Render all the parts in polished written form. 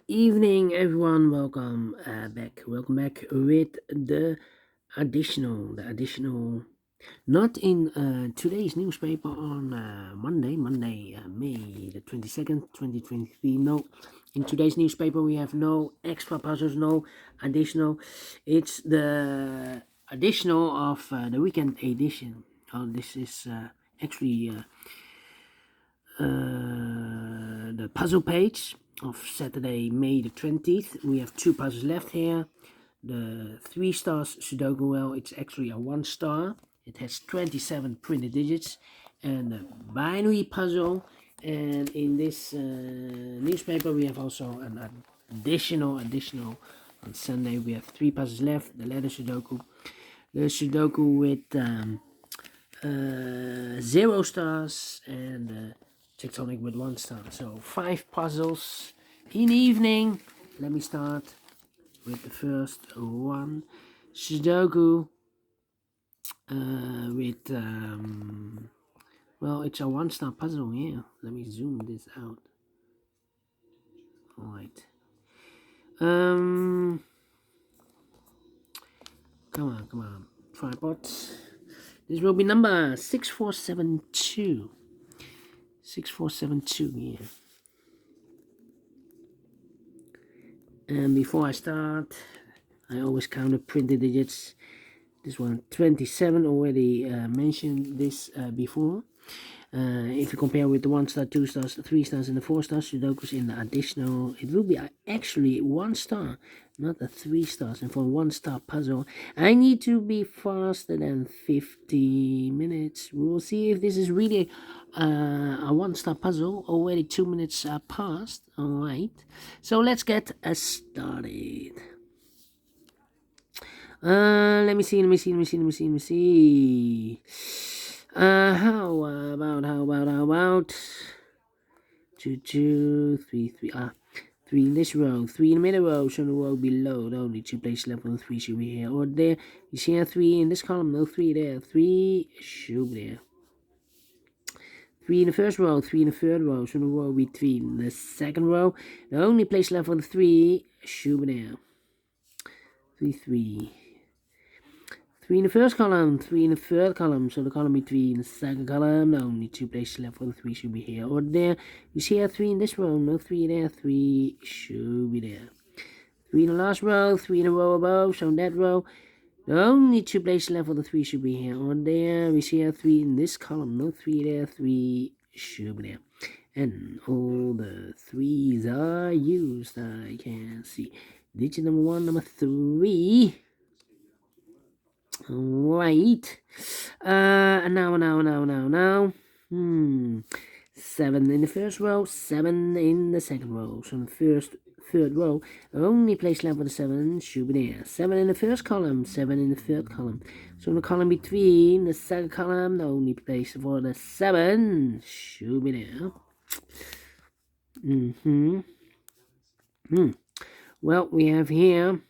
Evening, everyone. Welcome back with the additional, not in today's newspaper on Monday, May the 22nd, 2023. No, in today's newspaper we have no extra puzzles, no additional. It's the additional of the weekend edition. This is actually the puzzle page of Saturday, May the 20th. We have two puzzles left here. The 3 stars Sudoku, well, it's actually a 1 star. It has 27 printed digits. And the binary puzzle. And in this newspaper, we have also an additional. On Sunday, we have three puzzles left. The letter Sudoku. The Sudoku with 0 stars and tectonic with 1 star. So 5 puzzles in the evening. Let me start with the first one. Sudoku with well, it's a 1 star puzzle. Yeah, let me zoom this out. All right. Come on, tripod. This will be number 6472. 6472, yeah. And before I start, I always count the printed digits. This one, 27, already mentioned this before. If you compare with the 1 star, 2 stars, 3 stars, and the 4 stars, Sudokus in the additional, it will be actually 1 star, not a 3 stars. And for a 1 star puzzle, I need to be faster than 50 minutes. We'll see if this is really a 1 star puzzle. Already 2 minutes passed. All right, so let's get started. Let me see. How about 2, 2, 3, 3. 3 in this row, 3 in the middle row, so the row below. The only 2 places left on 3 should be here or there. You see a 3 in this column, no 3 there. 3 should be there. 3 in the first row, 3 in the third row, so the row between the second row. The only place left for the 3 should be there. 3, 3. 3 in the first column, 3 in the third column, so the column between the second column, the only 2 places left for the 3 should be here or there. You see a 3 in this row, no 3 there, 3 should be there. 3 in the last row, 3 in the row above, so in that row, the only 2 places left for the 3 should be here or there. We see a 3 in this column, no 3 there, 3 should be there. And all the 3s are used, I can see. Digit number 1, number 3. Right. Now. 7 in the first row, 7 in the second row. So in the third row, the only place left for the 7 should be there. 7 in the first column, 7 in the third column. So in the column between the second column, the only place for the 7 should be there. Well, we have here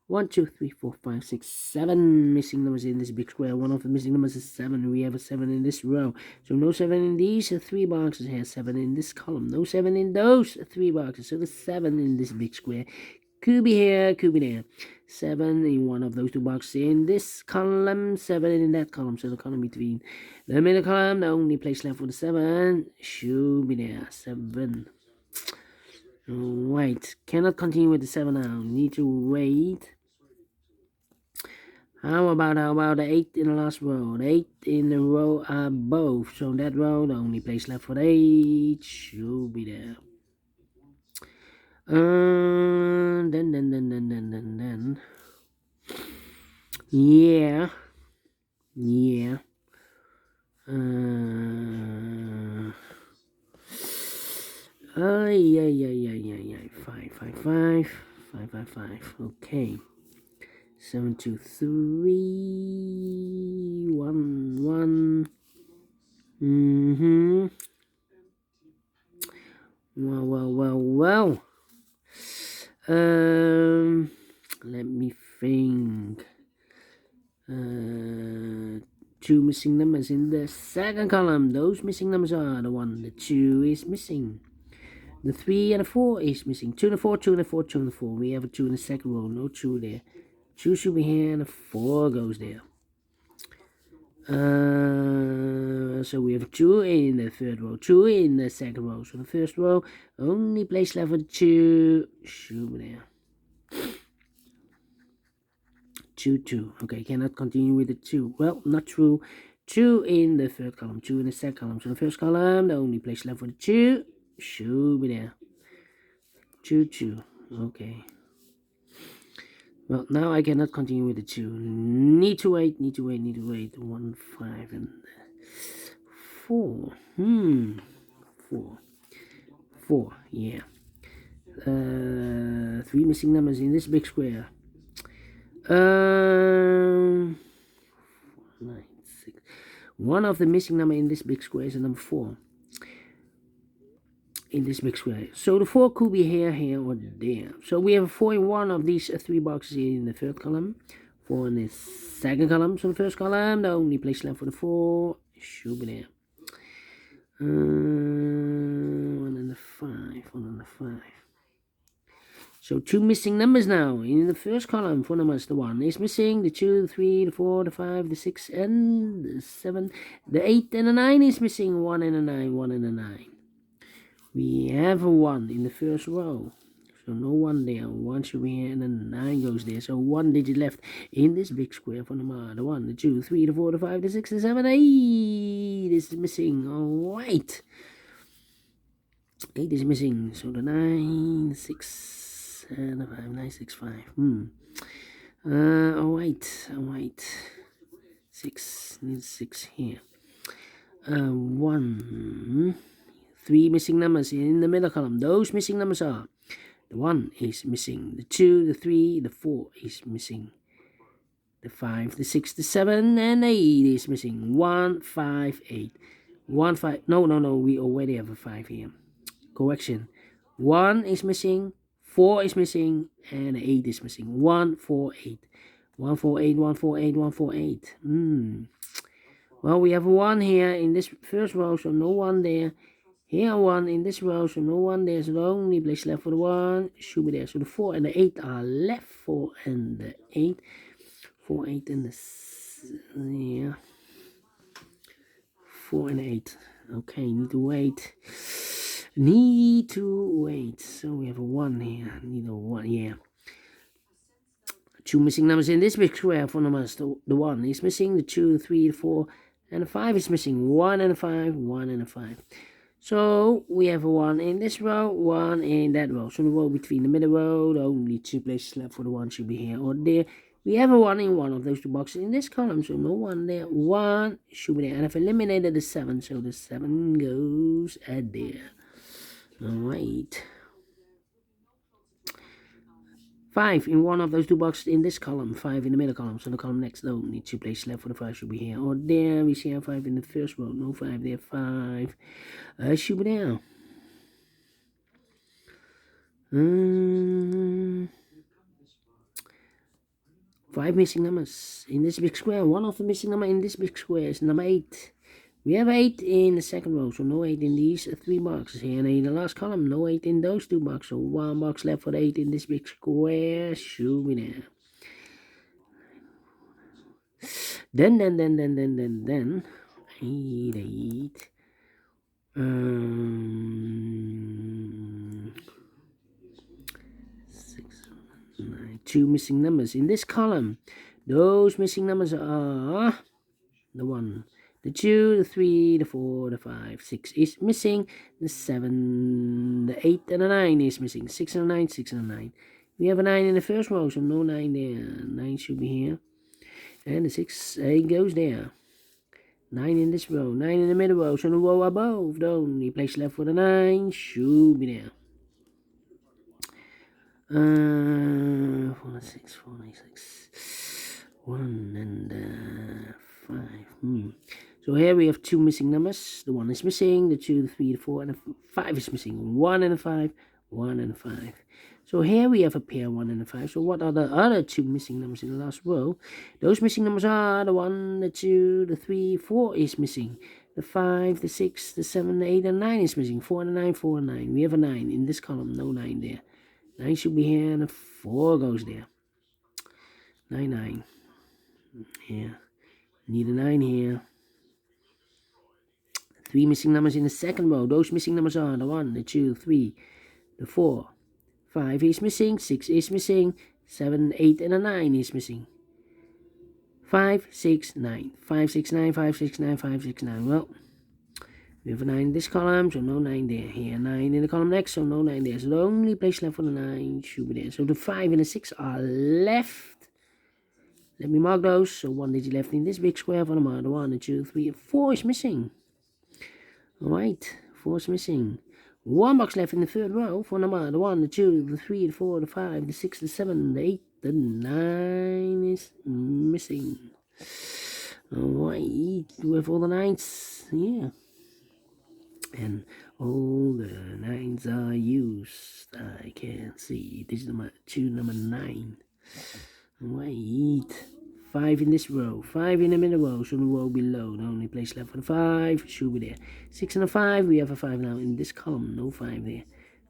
1, 2, 3, 4, 5, 6, 7 missing numbers in this big square. One of the missing numbers is 7. We have a 7 in this row. So no 7 in these 3 boxes here. 7 in this column. No 7 in those 3 boxes. So the 7 in this big square could be here, could be there. 7 in one of those 2 boxes in this column. 7 in that column. So the column between the middle column, the only place left for the 7 should be there. 7. Right. Cannot continue with the 7 now. Need to wait. How about the 8 in the last row? The 8 in the row above. So that row, the only place left for the 8 should be there. Then. Yeah. Yeah. 5. Okay. 7, 2, 3, 1, 1. Well. Let me think. 2 missing numbers in the second column. Those missing numbers are the 1, the 2 is missing. The 3 and the 4 is missing. 2 and the 4, 2 and the 4, 2 and the 4. We have a 2 in the second row. No 2 there. 2 should be here and a 4 goes there. So we have 2 in the third row, 2 in the second row. So the first row, only place left for 2 should be there. 2, 2. Okay, cannot continue with the 2. Well, not true. 2 in the third column, 2 in the second column. So the first column, the only place left for the 2 should be there. 2, 2. Okay. Well, now I cannot continue with the 2. Need to wait. 1, 5, and 4. 4. Yeah. 3 missing numbers in this big square. 9, 6. One of the missing number in this big square is a number 4. In this big square. So the 4 could be here, or there. So we have 4 in one of these 3 boxes in the third column. 4 in the second column. So the first column, the only place left for the 4 should be there. 1 and the 5. 1 and the 5. So 2 missing numbers now. In the first column, 4 numbers. The 1 is missing. The 2, the 3, the 4, the 5, the 6, and the 7. The 8 and the 9 is missing. 1 and a 9. 1 and a 9. We have a 1 in the first row. So no 1 there. 1 should be here and then 9 goes there. So 1 digit left in this big square for the 1, the 2, the 3, the 4, the 5, the 6, the 7, 8 is missing. Alright. 8 is missing. So the 9, 6, and the 5, 9, 6, 5. Alright. 6, needs 6 here. 1. 3 missing numbers in the middle column. Those missing numbers are: the 1 is missing, the 2, the 3, the 4 is missing, the 5, the 6, the 7, and the 8 is missing. 1, 5, 8. 1, 5. No. We already have a 5 here. Correction. 1 is missing, 4 is missing, and 8 is missing. 1, 4, 8. 1, 4, 8, 1, 4, 8, 1, 4, 8. Well, we have a 1 here in this first row, so no 1 there. Here 1 in this row, so no 1 there, so the only place left for the 1 should be there. So the 4 and the 8 are left. 4 and the 8. 4, 8, and the... yeah. 4 and 8. Okay, need to wait. So we have a 1 here. Need a 1, yeah. 2 missing numbers in this big square for numbers. The 1 is missing, the 2, the 3, the 4, and the 5 is missing. 1 and a 5, 1 and a 5. So we have a 1 in this row, 1 in that row. So the row between the middle row, the only 2 places left for the 1 should be here or there. We have a 1 in one of those 2 boxes in this column, so no 1 there. 1 should be there. And I've eliminated the 7, so the 7 goes at there. Alright. 5 in one of those 2 boxes in this column, 5 in the middle column. So the column next, the only 2 places left for the 5 should be here or there. We see a 5 in the first row, no 5 there. 5 should be there. 5 missing numbers in this big square. One of the missing number in this big square is number 8. We have 8 in the second row, so no 8 in these 3 boxes here. And in the last column, no 8 in those 2 boxes. So 1 box left for the 8 in this big square should be there. Then 8. 6, 9. 2 missing numbers in this column. Those missing numbers are the 1, the 2, the 3, the 4, the 5, 6 is missing. The 7, the 8, and the 9 is missing. 6 and a 9, 6 and a 9. We have a 9 in the first row, so no 9 there. 9 should be here. And the 6 goes there. 9 in this row, 9 in the middle row, so the row above, the only place left for the 9 should be there. 4, 6, 4, 6. 1 and 5. So here we have 2 missing numbers. The 1 is missing, the 2, the 3, the 4, and the 5 is missing. 1 and a 5, 1 and a 5. So here we have a pair 1 and a 5. So what are the other 2 missing numbers in the last row? Those missing numbers are the 1, the 2, the 3, 4 is missing. the 5, the 6, the 7, the 8, and 9 is missing. 4 and a 9, 4 and 9. We have a 9 in this column. No 9 there. 9 should be here, and a 4 goes there. 9, 9. Here. Need a 9 here. 3 missing numbers in the second row. Those missing numbers are the 1, the 2, 3, the 4. 5 is missing. 6 is missing. 7, 8, and a 9 is missing. 5, 6, 9. 5, 6, 9, 5, 6, 9, 5, 6, 9. Well, we have a 9 in this column, so no 9 there. Here, 9 in the column next, so no 9 there. So the only place left for the 9 should be there. So the 5 and the 6 are left. Let me mark those. So 1 digit left in this big square for the number. 1, 2, 3, and 4 is missing. Alright, 4 is missing. 1 box left in the third row for number. 1, 2, 3, 4, 5, 6, 7, 8, the 9 is missing. Alright, we have all the 9s. Yeah. And all the 9s are used. I can see. This is number 2, number 9. Alright. 5 in this row. 5 in the middle row. So the row below. The only place left for the 5 should be there. 6 and a 5. We have a 5 now in this column. No 5 there.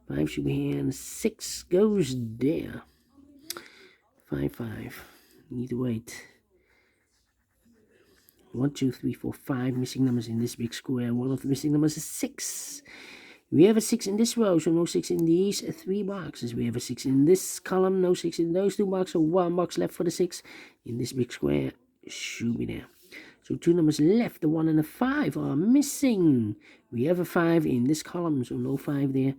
5 should be here. And 6 goes there. 5, 5. Need to wait. 1, 2, 3, 4, 5 missing numbers in this big square. One of the missing numbers is 6. We have a 6 in this row, so no 6 in these 3 boxes. We have a 6 in this column, no 6 in those 2 boxes. So 1 box left for the 6 in this big square should be there. So 2 numbers left, the 1 and the 5 are missing. We have a 5 in this column, so no 5 there.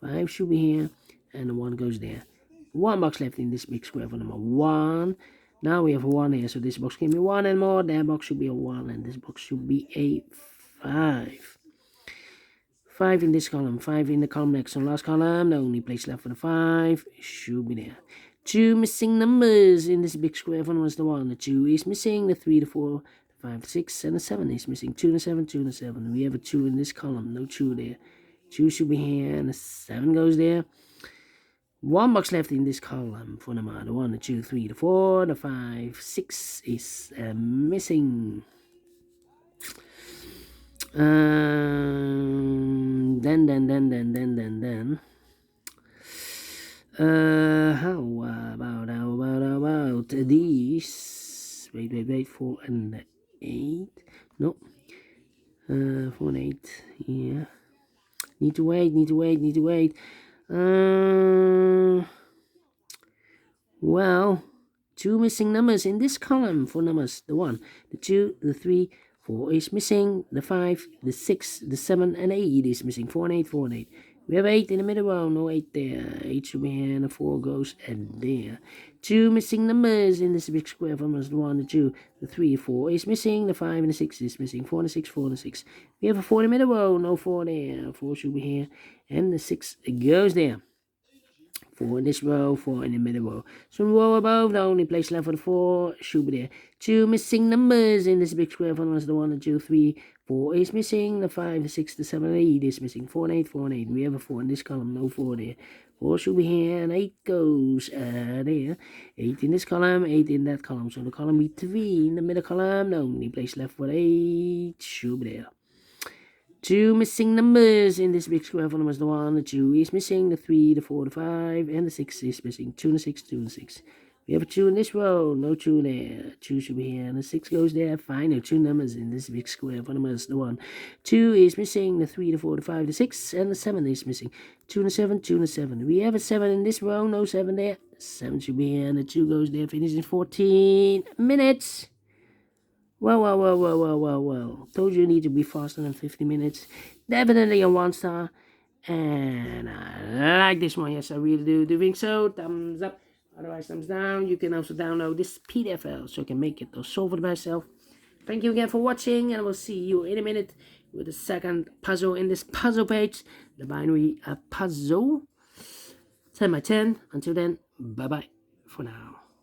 5 should be here, and the 1 goes there. 1 box left in this big square for number 1. Now we have a 1 here, so this box can be 1 and more. That box should be a 1, and this box should be a 5. 5 in this column, 5 in the column next. So last column, the only place left for the 5 should be there. 2 missing numbers in this big square for was the 1. The 2 is missing. The 3, the 4, the 5, the 6, and the 7 is missing. 2 and the 7, 2 and the 7. We have a 2 in this column, no 2 there. 2 should be here, and the 7 goes there. 1 box left in this column for number. The 1, the 2, 3, the 4, the 5, 6 is missing. Then. How about these? Wait, 4 and 8. No. 4 and 8. Yeah. Need to wait. Well, 2 missing numbers in this column for numbers. The 1, the 2, the 3, 4 is missing. The 5, the 6, the 7, and 8 is missing. 4 and 8, 4 and 8. We have 8 in the middle row. No 8 there. 8 should be here, and the 4 goes and there. 2 missing numbers in this big square for numbers. The 1, the 2, the 3, 4 is missing. The 5 and the 6 is missing. 4 and the 6, 4 and the 6. We have a 4 in the middle row. No 4 there. 4 should be here, and the 6 goes there. 4 in this row, 4 in the middle row. So row above, the only place left for the 4 should be there. 2 missing numbers in this big square for numbers. The 1, the 2, 3, 4 is missing. The 5, the 6, the 7, and 8 is missing. 4 and 8, 4 and 8. We have a 4 in this column, no 4 there. 4 should be here, and 8 goes there. 8 in this column, 8 in that column. So the column between the middle column, the only place left for 8 should be there. 2 missing numbers in this big square for numbers. The 1, the 2 is missing. The 3, the 4, the 5, and the 6 is missing. 2 and the 6, 2 and the 6. We have a 2 in this row. No 2 there. 2 should be here, and the 6 goes there. Fine. There are 2 numbers in this big square for numbers. The 1, 2 is missing. The 3, the 4, the 5, the 6, and the 7 is missing. 2 and the 7, 2 and the 7. We have a 7 in this row. No 7 there. 7 should be here, and the 2 goes there. Finish in 14 minutes. Well. Told you need to be faster than 50 minutes. Definitely a 1 star. And I like this one. Yes, I really do. Doing so. Thumbs up. Otherwise, thumbs down. You can also download this PDF file so you can make it or solve it by yourself. Thank you again for watching. And I will see you in a minute with the second puzzle in this puzzle page. The binary puzzle. 10 by 10. Until then, bye-bye for now.